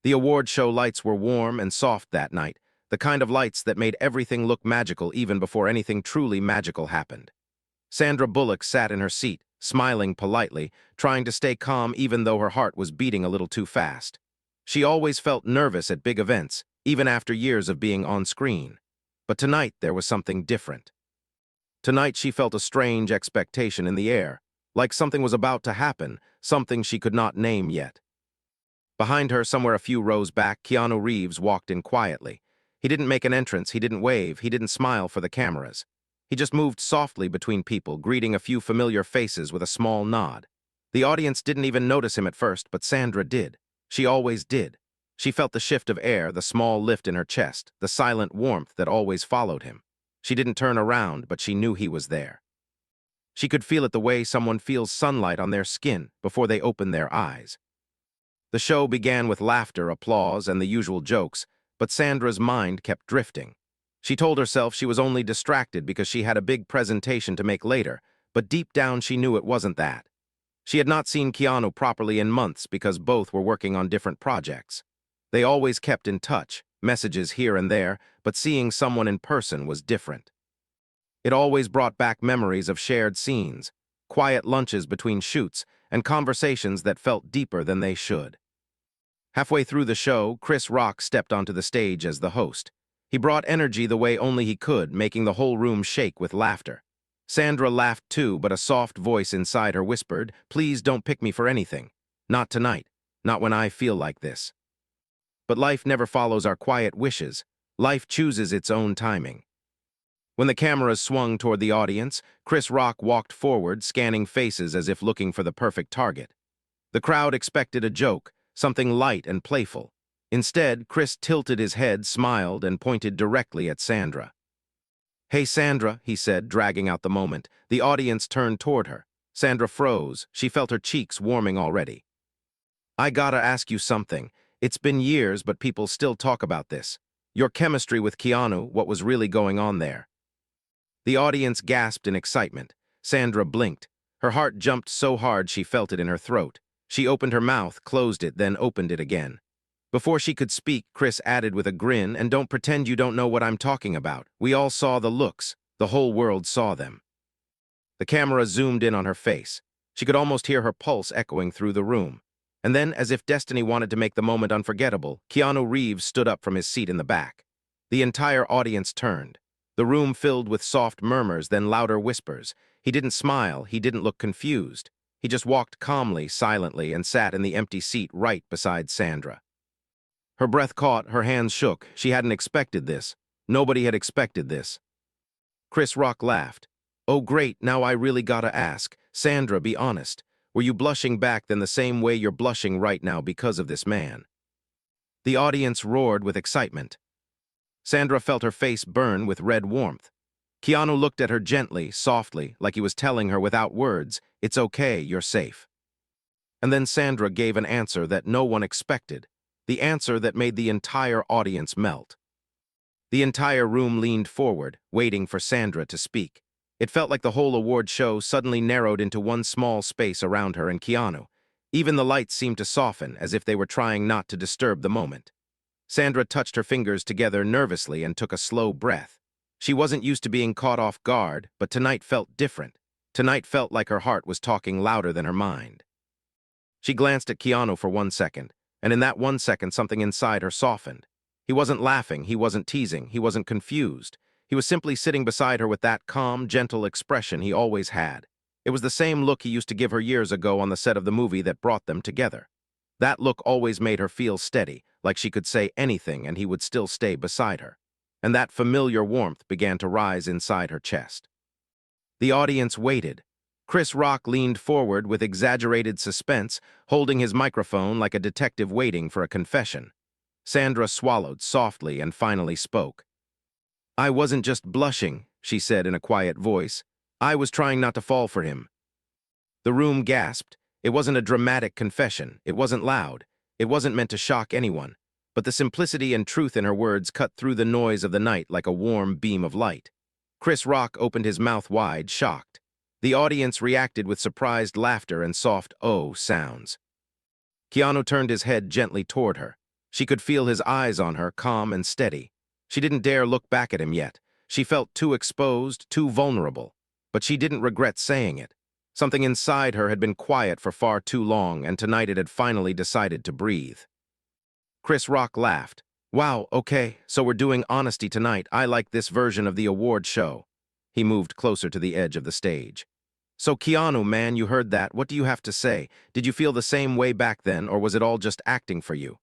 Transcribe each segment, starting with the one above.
The award show lights were warm and soft that night, the kind of lights that made everything look magical even before anything truly magical happened. Sandra Bullock sat in her seat, smiling politely, trying to stay calm even though her heart was beating a little too fast. She always felt nervous at big events, even after years of being on screen. But tonight there was something different. Tonight she felt a strange expectation in the air, like something was about to happen, something she could not name yet. Behind her, somewhere a few rows back, KeanuReeves walked in quietly. He didn't make an entrance, he didn't wave, he didn't smile for the cameras. He just moved softly between people, greeting a few familiar faces with a small nod. The audience didn't even notice him at first, but Sandra did. She always did. She felt the shift of air, the small lift in her chest, the silent warmth that always followed him. She didn't turn around, but she knew he was there. She could feel it the way someone feels sunlight on their skin before they open their eyes. The show began with laughter, applause, and the usual jokes, but Sandra's mind kept drifting. She told herself she was only distracted because she had a big presentation to make later, but deep down she knew it wasn't that. She had not seen Keanu properly in months because both were working on different projects. They always kept in touch, messages here and there, but seeing someone in person was different. It always brought back memories of shared scenes, quiet lunches between shoots, and conversations that felt deeper than they should. Halfway through the show, Chris Rock stepped onto the stage as the host. He brought energy the way only he could, making the whole room shake with laughter. Sandra laughed too, but a soft voice inside her whispered, "Please don't pick me for anything. Not tonight. Not when I feel like this." But life never follows our quiet wishes. Life chooses its own timing. When the cameras swung toward the audience, Chris Rock walked forward, scanning faces as if looking for the perfect target. The crowd expected a joke, something light and playful. Instead, Chris tilted his head, smiled, and pointed directly at Sandra. "Hey, Sandra," he said, dragging out the moment. The audience turned toward her. Sandra froze. She felt her cheeks warming already. "I gotta ask you something. It's been years, but people still talk about this. Your chemistry with Keanu, what was really going on there?" The audience gasped in excitement. Sandra blinked. Her heart jumped so hard she felt it in her throat. She opened her mouth, closed it, then opened it again. Before she could speak, Chris added with a grin, "And don't pretend you don't know what I'm talking about. We all saw the looks. The whole world saw them." The camera zoomed in on her face. She could almost hear her pulse echoing through the room. And then, as if destiny wanted to make the moment unforgettable, KeanuReeves stood up from his seat in the back. The entire audience turned. The room filled with soft murmurs, then louder whispers. He didn't smile, he didn't look confused. He just walked calmly, silently, and sat in the empty seat right beside Sandra. Her breath caught, her hands shook. She hadn't expected this. Nobody had expected this. Chris Rock laughed. "Oh great, now I really gotta ask. Sandra, be honest. Were you blushing back then the same way you're blushing right now because of this man?" The audience roared with excitement. Sandra felt her face burn with red warmth. Keanu looked at her gently, softly, like he was telling her without words, "It's okay, you're safe." And then Sandra gave an answer that no one expected, the answer that made the entire audience melt. The entire room leaned forward, waiting for Sandra to speak. It felt like the whole award show suddenly narrowed into one small space around her and Keanu. Even the lights seemed to soften, as if they were trying not to disturb the moment. Sandra touched her fingers together nervously and took a slow breath. She wasn't used to being caught off guard, but tonight felt different. Tonight felt like her heart was talking louder than her mind. She glanced at Keanu for 1 second, and in that 1 second something inside her softened. He wasn't laughing, he wasn't teasing, he wasn't confused. He was simply sitting beside her with that calm, gentle expression he always had. It was the same look he used to give her years ago on the set of the movie that brought them together. That look always made her feel steady, like she could say anything and he would still stay beside her. And that familiar warmth began to rise inside her chest. The audience waited. Chris Rock leaned forward with exaggerated suspense, holding his microphone like a detective waiting for a confession. Sandra swallowed softly and finally spoke. "I wasn't just blushing," she said in a quiet voice. "I was trying not to fall for him." The room gasped. It wasn't a dramatic confession. It wasn't loud. It wasn't meant to shock anyone. But the simplicity and truth in her words cut through the noise of the night like a warm beam of light. Chris Rock opened his mouth wide, shocked. The audience reacted with surprised laughter and soft "oh" sounds. Keanu turned his head gently toward her. She could feel his eyes on her, calm and steady. She didn't dare look back at him yet. She felt too exposed, too vulnerable. But she didn't regret saying it. Something inside her had been quiet for far too long, and tonight it had finally decided to breathe. Chris Rock laughed. Wow, okay, so we're doing honesty tonight. I like this version of the award show. He moved closer to the edge of the stage. So Keanu, man, you heard that. What do you have to say? Did you feel the same way back then, or was it all just acting for you?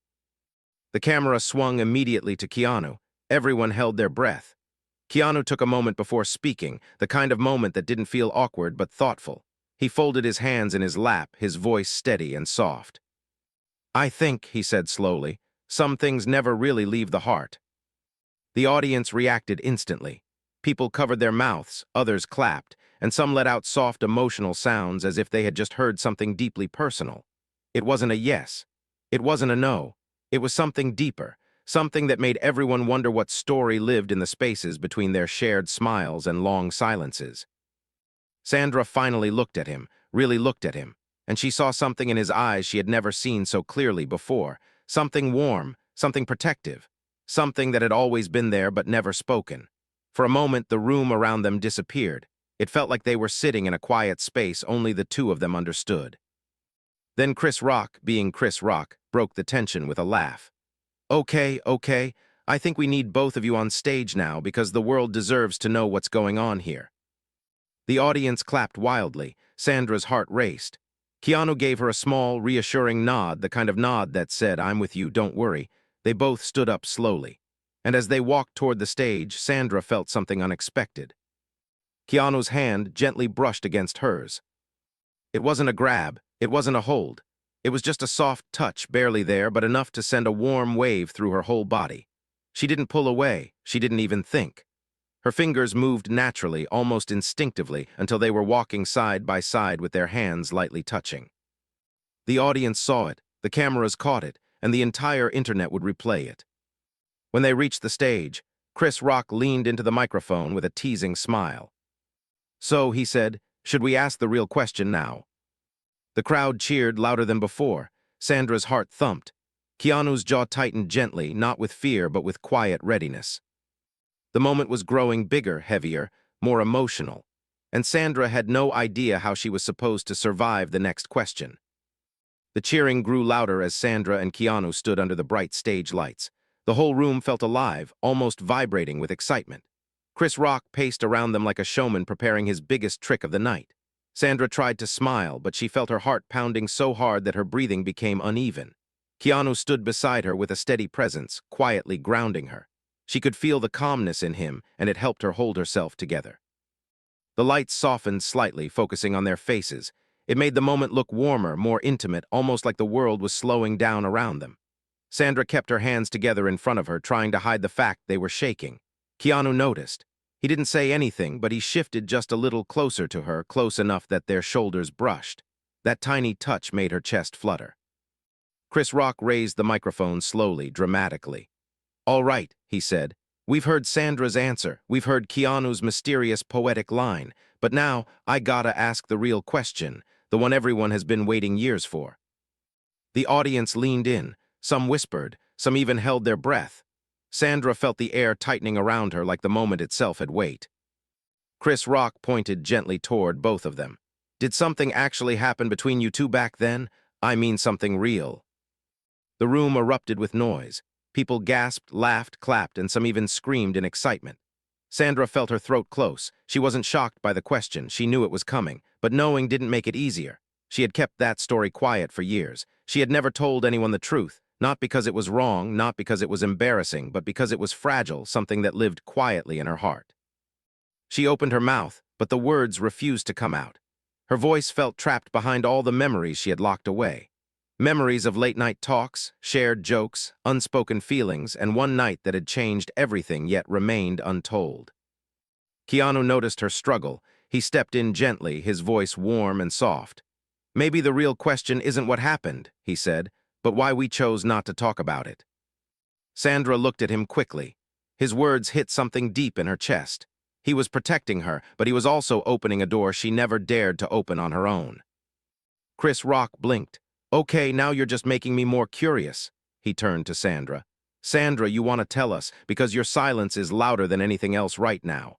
The camera swung immediately to Keanu. Everyone held their breath. Keanu took a moment before speaking, the kind of moment that didn't feel awkward but thoughtful. He folded his hands in his lap, his voice steady and soft. I think, he said slowly, some things never really leave the heart. The audience reacted instantly. People covered their mouths, others clapped, and some let out soft emotional sounds as if they had just heard something deeply personal. It wasn't a yes. It wasn't a no. It was something deeper, something that made everyone wonder what story lived in the spaces between their shared smiles and long silences. Sandra finally looked at him, really looked at him, and she saw something in his eyes she had never seen so clearly before, something warm, something protective, something that had always been there but never spoken. For a moment, the room around them disappeared. It felt like they were sitting in a quiet space only the two of them understood. Then Chris Rock, being Chris Rock, broke the tension with a laugh. Okay, I think we need both of you on stage now because the world deserves to know what's going on here. The audience clapped wildly. Sandra's heart raced. Keanu gave her a small, reassuring nod, the kind of nod that said, I'm with you, don't worry. They both stood up slowly. And as they walked toward the stage, Sandra felt something unexpected. Keanu's hand gently brushed against hers. It wasn't a grab, it wasn't a hold. It was just a soft touch, barely there, but enough to send a warm wave through her whole body. She didn't pull away, she didn't even think. Her fingers moved naturally, almost instinctively, until they were walking side by side with their hands lightly touching. The audience saw it, the cameras caught it, and the entire internet would replay it. When they reached the stage, Chris Rock leaned into the microphone with a teasing smile. So, he said, should we ask the real question now? The crowd cheered louder than before. Sandra's heart thumped. Keanu's jaw tightened gently, not with fear but with quiet readiness. The moment was growing bigger, heavier, more emotional, and Sandra had no idea how she was supposed to survive the next question. The cheering grew louder as Sandra and Keanu stood under the bright stage lights. The whole room felt alive, almost vibrating with excitement. Chris Rock paced around them like a showman preparing his biggest trick of the night. Sandra tried to smile, but she felt her heart pounding so hard that her breathing became uneven. Keanu stood beside her with a steady presence, quietly grounding her. She could feel the calmness in him, and it helped her hold herself together. The lights softened slightly, focusing on their faces. It made the moment look warmer, more intimate, almost like the world was slowing down around them. Sandra kept her hands together in front of her, trying to hide the fact they were shaking. Keanu noticed. He didn't say anything, but he shifted just a little closer to her, close enough that their shoulders brushed. That tiny touch made her chest flutter. Chris Rock raised the microphone slowly, dramatically. All right, he said. We've heard Sandra's answer. We've heard Keanu's mysterious, poetic line. But now, I gotta ask the real question, the one everyone has been waiting years for. The audience leaned in. Some whispered. Some even held their breath. Sandra felt the air tightening around her like the moment itself had weight. Chris Rock pointed gently toward both of them. Did something actually happen between you two back then? I mean something real. The room erupted with noise. People gasped, laughed, clapped, and some even screamed in excitement. Sandra felt her throat close. She wasn't shocked by the question. She knew it was coming, but knowing didn't make it easier. She had kept that story quiet for years. She had never told anyone the truth, not because it was wrong, not because it was embarrassing, but because it was fragile, something that lived quietly in her heart. She opened her mouth, but the words refused to come out. Her voice felt trapped behind all the memories she had locked away. Memories of late-night talks, shared jokes, unspoken feelings, and one night that had changed everything yet remained untold. Keanu noticed her struggle. He stepped in gently, his voice warm and soft. Maybe the real question isn't what happened, he said, but why we chose not to talk about it. Sandra looked at him quickly. His words hit something deep in her chest. He was protecting her, but he was also opening a door she never dared to open on her own. Chris Rock blinked. Okay, now you're just making me more curious. he turned to Sandra. Sandra, you want to tell us, because your silence is louder than anything else right now.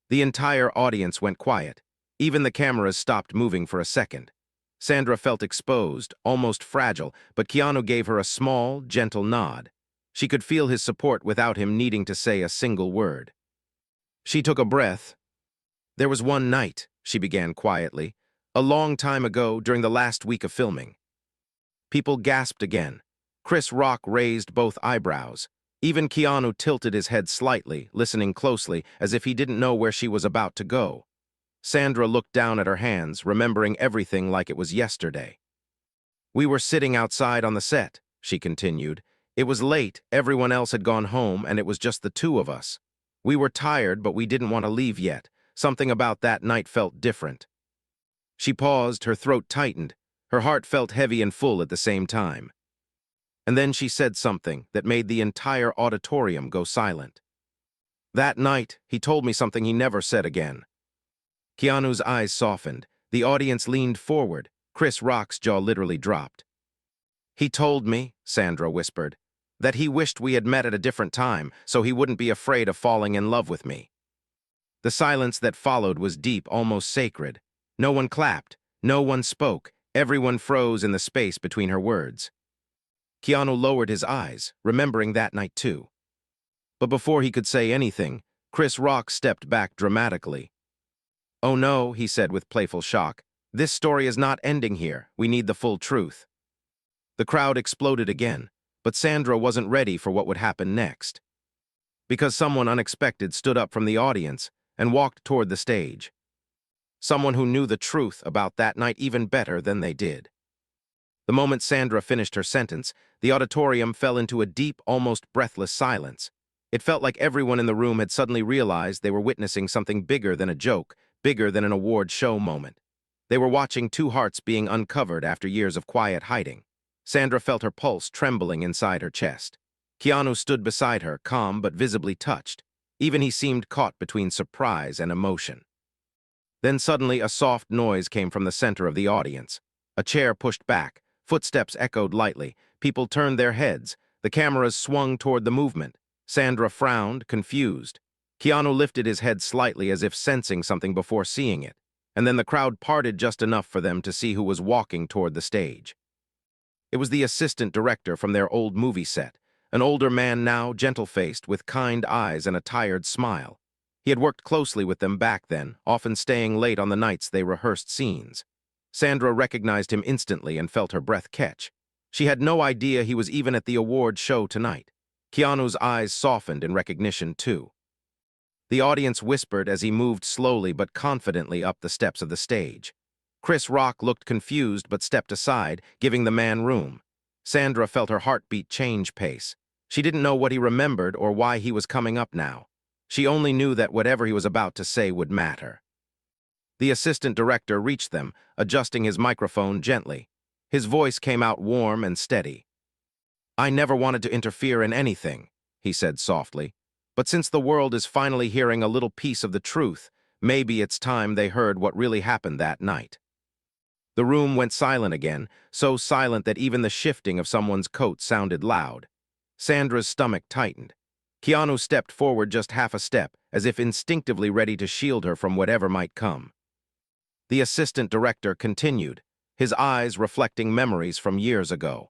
The entire audience went quiet. Even the cameras stopped moving for a second. Sandra felt exposed, almost fragile, but Keanu gave her a small, gentle nod. She could feel his support without him needing to say a single word. She took a breath. There was one night, she began quietly, a long time ago during the last week of filming. People gasped again. Chris Rock raised both eyebrows. Even Keanu tilted his head slightly, listening closely, as if he didn't know where she was about to go. Sandra looked down at her hands, remembering everything like it was yesterday. We were sitting outside on the set, she continued. It was late, everyone else had gone home, and it was just the two of us. We were tired, but we didn't want to leave yet. Something about that night felt different. She paused, her throat tightened. Her heart felt heavy and full at the same time. And then she said something that made the entire auditorium go silent. That night, he told me something he never said again. Keanu's eyes softened. The audience leaned forward. Chris Rock's jaw literally dropped. He told me, Sandra whispered, that he wished we had met at a different time so he wouldn't be afraid of falling in love with me. The silence that followed was deep, almost sacred. No one clapped. No one spoke. Everyone froze in the space between her words. Keanu lowered his eyes, remembering that night too. But before he could say anything, Chris Rock stepped back dramatically. Oh no, he said with playful shock. This story is not ending here. We need the full truth. The crowd exploded again, but Sandra wasn't ready for what would happen next. Because someone unexpected stood up from the audience and walked toward the stage. Someone who knew the truth about that night even better than they did. The moment Sandra finished her sentence, the auditorium fell into a deep, almost breathless silence. It felt like everyone in the room had suddenly realized they were witnessing something bigger than a joke, bigger than an award show moment. They were watching two hearts being uncovered after years of quiet hiding. Sandra felt her pulse trembling inside her chest. Keanu stood beside her, calm but visibly touched. Even he seemed caught between surprise and emotion. Then suddenly a soft noise came from the center of the audience. A chair pushed back. Footsteps echoed lightly. People turned their heads. The cameras swung toward the movement. Sandra frowned, confused. Keanu lifted his head slightly as if sensing something before seeing it, and then the crowd parted just enough for them to see who was walking toward the stage. It was the assistant director from their old movie set, an older man now, gentle-faced, with kind eyes and a tired smile. He had worked closely with them back then, often staying late on the nights they rehearsed scenes. Sandra recognized him instantly and felt her breath catch. She had no idea he was even at the award show tonight. Keanu's eyes softened in recognition, too. The audience whispered as he moved slowly but confidently up the steps of the stage. Chris Rock looked confused but stepped aside, giving the man room. Sandra felt her heartbeat change pace. She didn't know what he remembered or why he was coming up now. She only knew that whatever he was about to say would matter. The assistant director reached them, adjusting his microphone gently. His voice came out warm and steady. I never wanted to interfere in anything, he said softly. But since the world is finally hearing a little piece of the truth, maybe it's time they heard what really happened that night. The room went silent again, so silent that even the shifting of someone's coat sounded loud. Sandra's stomach tightened. Keanu stepped forward just half a step, as if instinctively ready to shield her from whatever might come. The assistant director continued, his eyes reflecting memories from years ago.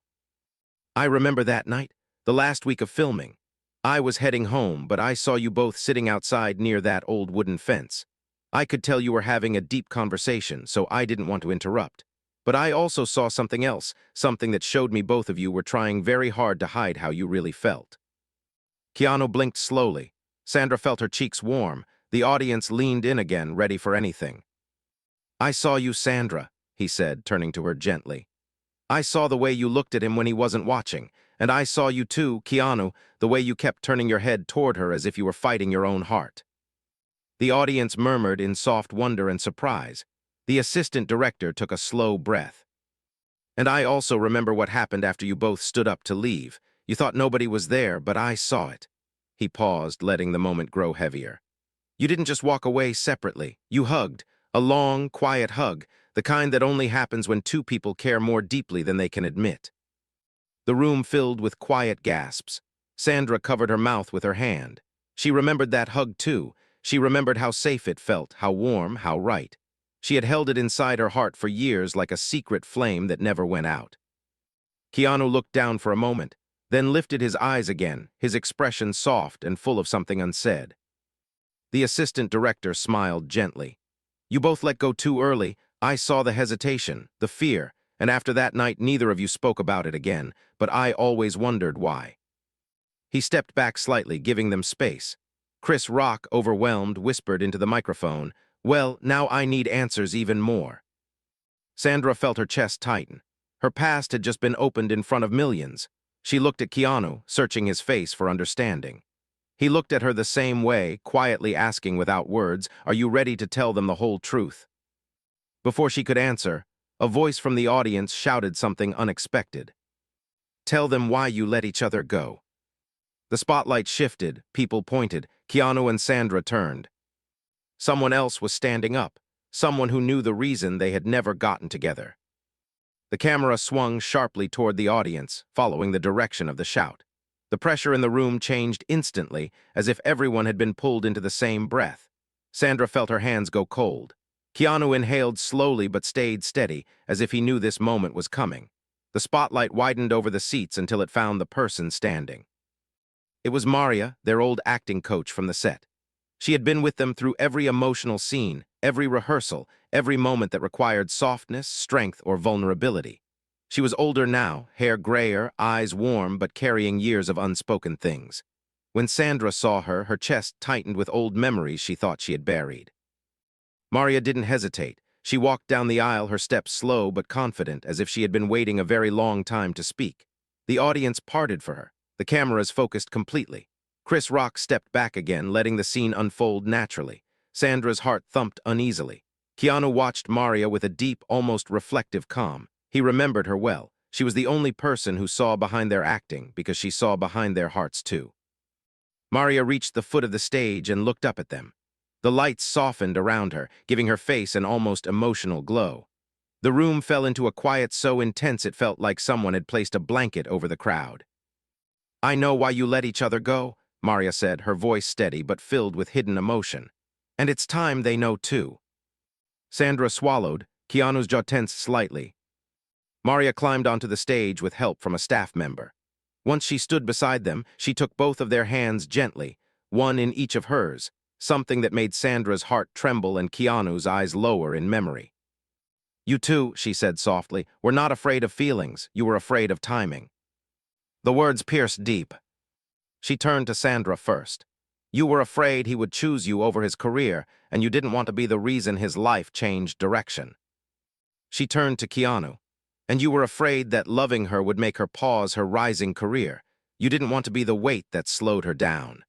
I remember that night, the last week of filming. I was heading home, but I saw you both sitting outside near that old wooden fence. I could tell you were having a deep conversation, so I didn't want to interrupt. But I also saw something else, something that showed me both of you were trying very hard to hide how you really felt. Keanu blinked slowly. Sandra felt her cheeks warm. The audience leaned in again, ready for anything. I saw you, Sandra, he said, turning to her gently. I saw the way you looked at him when he wasn't watching, and I saw you too, Keanu, the way you kept turning your head toward her as if you were fighting your own heart. The audience murmured in soft wonder and surprise. The assistant director took a slow breath. And I also remember what happened after you both stood up to leave. You thought nobody was there, but I saw it. He paused, letting the moment grow heavier. You didn't just walk away separately. You hugged. A long, quiet hug, the kind that only happens when two people care more deeply than they can admit. The room filled with quiet gasps. Sandra covered her mouth with her hand. She remembered that hug too. She remembered how safe it felt, how warm, how right. She had held it inside her heart for years like a secret flame that never went out. Keanu looked down for a moment, then lifted his eyes again, his expression soft and full of something unsaid. The assistant director smiled gently. You both let go too early. I saw the hesitation, the fear, and after that night neither of you spoke about it again, but I always wondered why. He stepped back slightly, giving them space. Chris Rock, overwhelmed, whispered into the microphone, "Well, now I need answers even more." Sandra felt her chest tighten. Her past had just been opened in front of millions. She looked at Keanu, searching his face for understanding. He looked at her the same way, quietly asking without words, "Are you ready to tell them the whole truth?" Before she could answer, a voice from the audience shouted something unexpected. "Tell them why you let each other go." The spotlight shifted, people pointed, Keanu and Sandra turned. Someone else was standing up, someone who knew the reason they had never gotten together. The camera swung sharply toward the audience, following the direction of the shout. The pressure in the room changed instantly, as if everyone had been pulled into the same breath. Sandra felt her hands go cold. Keanu inhaled slowly but stayed steady, as if he knew this moment was coming. The spotlight widened over the seats until it found the person standing. It was Maria, their old acting coach from the set. She had been with them through every emotional scene, every rehearsal, every moment that required softness, strength, or vulnerability. She was older now, hair grayer, eyes warm, but carrying years of unspoken things. When Sandra saw her, her chest tightened with old memories she thought she had buried. Maria didn't hesitate. She walked down the aisle, her steps slow but confident, as if she had been waiting a very long time to speak. The audience parted for her. The cameras focused completely. Chris Rock stepped back again, letting the scene unfold naturally. Sandra's heart thumped uneasily. Keanu watched Maria with a deep, almost reflective calm. He remembered her well. She was the only person who saw behind their acting, because she saw behind their hearts too. Maria reached the foot of the stage and looked up at them. The lights softened around her, giving her face an almost emotional glow. The room fell into a quiet so intense it felt like someone had placed a blanket over the crowd. "I know why you let each other go," Maria said, her voice steady but filled with hidden emotion. "And it's time they know too." Sandra swallowed, Keanu's jaw tensed slightly. Maria climbed onto the stage with help from a staff member. Once she stood beside them, she took both of their hands gently, one in each of hers, something that made Sandra's heart tremble and Keanu's eyes lower in memory. "You two," she said softly, "were not afraid of feelings, you were afraid of timing." The words pierced deep. She turned to Sandra first. "You were afraid he would choose you over his career, and you didn't want to be the reason his life changed direction." She turned to Keanu. "And you were afraid that loving her would make her pause her rising career. You didn't want to be the weight that slowed her down."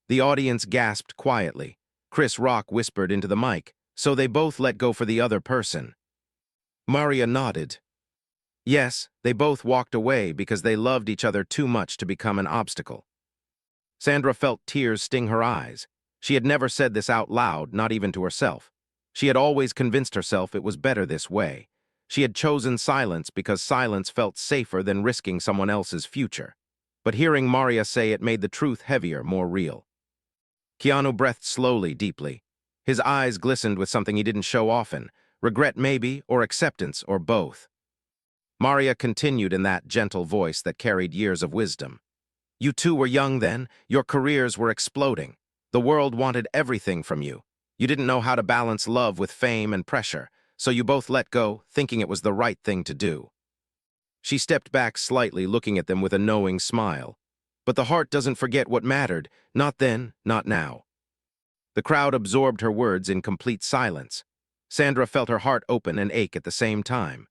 The audience gasped quietly. Chris Rock whispered into the mic, "So they both let go for the other person." Maria nodded. Yes, they both walked away because they loved each other too much to become an obstacle. Sandra felt tears sting her eyes. She had never said this out loud, not even to herself. She had always convinced herself it was better this way. She had chosen silence because silence felt safer than risking someone else's future. But hearing Maria say it made the truth heavier, more real. Keanu breathed slowly, deeply. His eyes glistened with something he didn't show often, regret maybe, or acceptance, or both. Maria continued in that gentle voice that carried years of wisdom. "You two were young then, your careers were exploding. The world wanted everything from you. You didn't know how to balance love with fame and pressure, so you both let go, thinking it was the right thing to do." She stepped back slightly, looking at them with a knowing smile. "But the heart doesn't forget what mattered, not then, not now." The crowd absorbed her words in complete silence. Sandra felt her heart open and ache at the same time.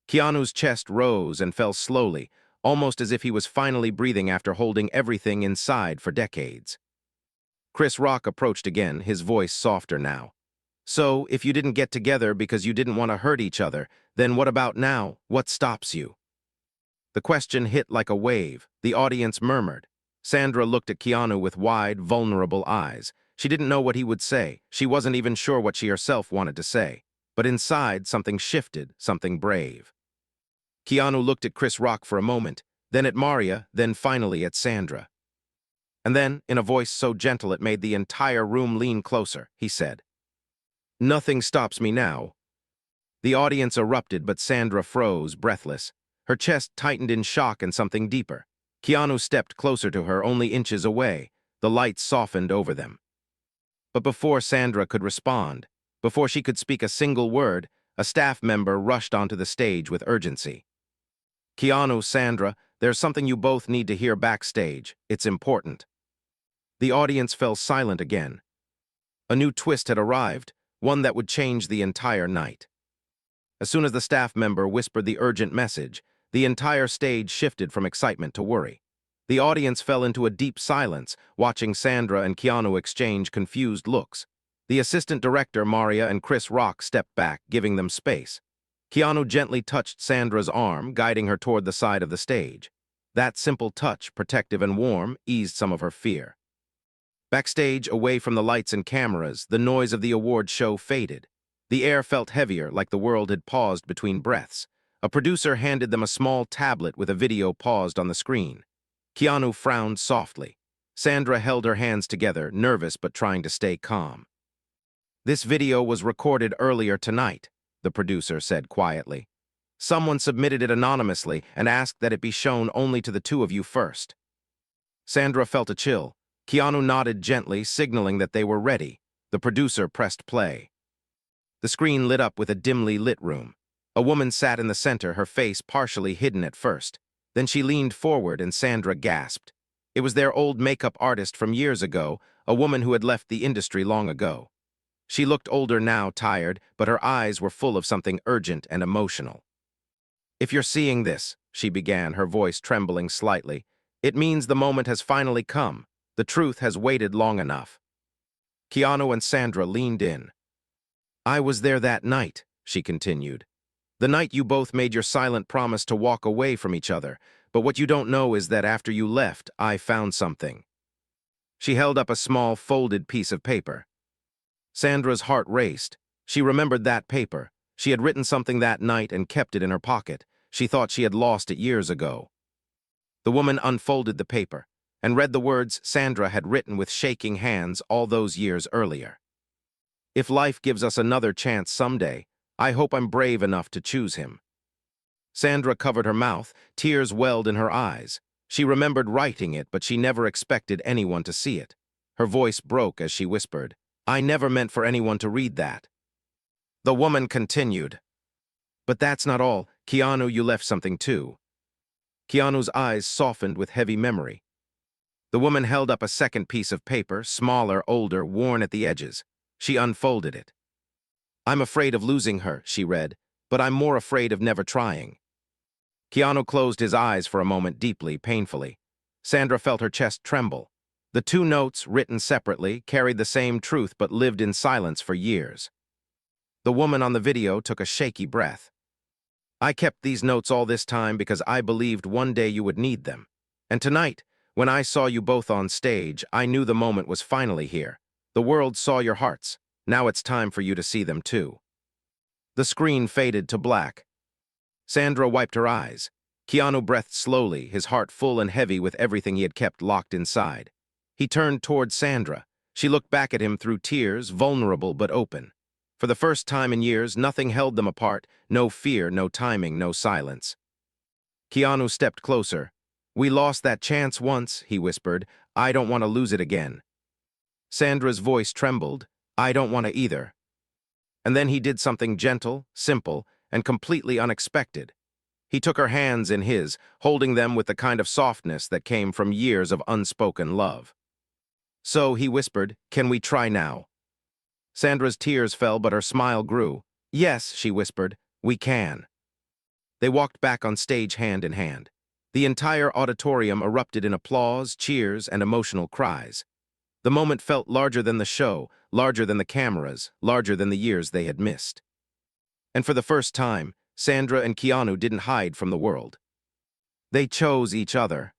Keanu's chest rose and fell slowly, almost as if he was finally breathing after holding everything inside for decades. Chris Rock approached again, his voice softer now. "So, if you didn't get together because you didn't want to hurt each other, then what about now? What stops you?" The question hit like a wave. The audience murmured. Sandra looked at Keanu with wide, vulnerable eyes. She didn't know what he would say. She wasn't even sure what she herself wanted to say. But inside, something shifted, something brave. Keanu looked at Chris Rock for a moment. then at Maria, then finally at Sandra. And then, in a voice so gentle it made the entire room lean closer, he said, "Nothing stops me now." The audience erupted, but Sandra froze, breathless. Her chest tightened in shock and something deeper. Keanu stepped closer to her, only inches away. The lights softened over them. But before Sandra could respond, before she could speak a single word, a staff member rushed onto the stage with urgency. "Keanu, Sandra, there's something you both need to hear backstage. It's important." The audience fell silent again. A new twist had arrived, one that would change the entire night. As soon as the staff member whispered the urgent message, the entire stage shifted from excitement to worry. The audience fell into a deep silence, watching Sandra and Keanu exchange confused looks. The assistant director, Maria, and Chris Rock stepped back, giving them space. Keanu gently touched Sandra's arm, guiding her toward the side of the stage. That simple touch, protective and warm, eased some of her fear. Backstage, away from the lights and cameras, the noise of the award show faded. The air felt heavier, like the world had paused between breaths. A producer handed them a small tablet with a video paused on the screen. Keanu frowned softly. Sandra held her hands together, nervous but trying to stay calm. "This video was recorded earlier tonight," the producer said quietly. "Someone submitted it anonymously and asked that it be shown only to the two of you first." Sandra felt a chill. Keanu nodded gently, signaling that they were ready. The producer pressed play. The screen lit up with a dimly lit room. A woman sat in the center, her face partially hidden at first. Then she leaned forward and Sandra gasped. It was their old makeup artist from years ago, a woman who had left the industry long ago. She looked older now, tired, but her eyes were full of something urgent and emotional. "If you're seeing this," she began, her voice trembling slightly, "it means the moment has finally come. The truth has waited long enough." Keanu and Sandra leaned in. "I was there that night," she continued. "The night you both made your silent promise to walk away from each other. But what you don't know is that after you left, I found something." She held up a small, folded piece of paper. Sandra's heart raced. She remembered that paper. She had written something that night and kept it in her pocket. She thought she had lost it years ago. The woman unfolded the paper and read the words Sandra had written with shaking hands all those years earlier. "If life gives us another chance someday, I hope I'm brave enough to choose him." Sandra covered her mouth, tears welled in her eyes. She remembered writing it, but she never expected anyone to see it. Her voice broke as she whispered, "I never meant for anyone to read that." The woman continued, "But that's not all. Keanu, you left something too." Keanu's eyes softened with heavy memory. The woman held up a second piece of paper, smaller, older, worn at the edges. She unfolded it. "I'm afraid of losing her," she read, "but I'm more afraid of never trying." Keanu closed his eyes for a moment, deeply, painfully. Sandra felt her chest tremble. The two notes, written separately, carried the same truth but lived in silence for years. The woman on the video took a shaky breath. "I kept these notes all this time because I believed one day you would need them. And tonight, when I saw you both on stage, I knew the moment was finally here. The world saw your hearts. Now it's time for you to see them too." The screen faded to black. Sandra wiped her eyes. Keanu breathed slowly, his heart full and heavy with everything he had kept locked inside. He turned toward Sandra. She looked back at him through tears, vulnerable but open. For the first time in years, nothing held them apart, no fear, no timing, no silence. Keanu stepped closer. "We lost that chance once," he whispered. "I don't want to lose it again." Sandra's voice trembled. "I don't want to either." And then he did something gentle, simple, and completely unexpected. He took her hands in his, holding them with the kind of softness that came from years of unspoken love. "So," he whispered, "can we try now?" Sandra's tears fell, but her smile grew. "Yes," she whispered, "we can." They walked back on stage hand in hand. The entire auditorium erupted in applause, cheers, and emotional cries. The moment felt larger than the show, larger than the cameras, larger than the years they had missed. And for the first time, Sandra and Keanu didn't hide from the world. They chose each other.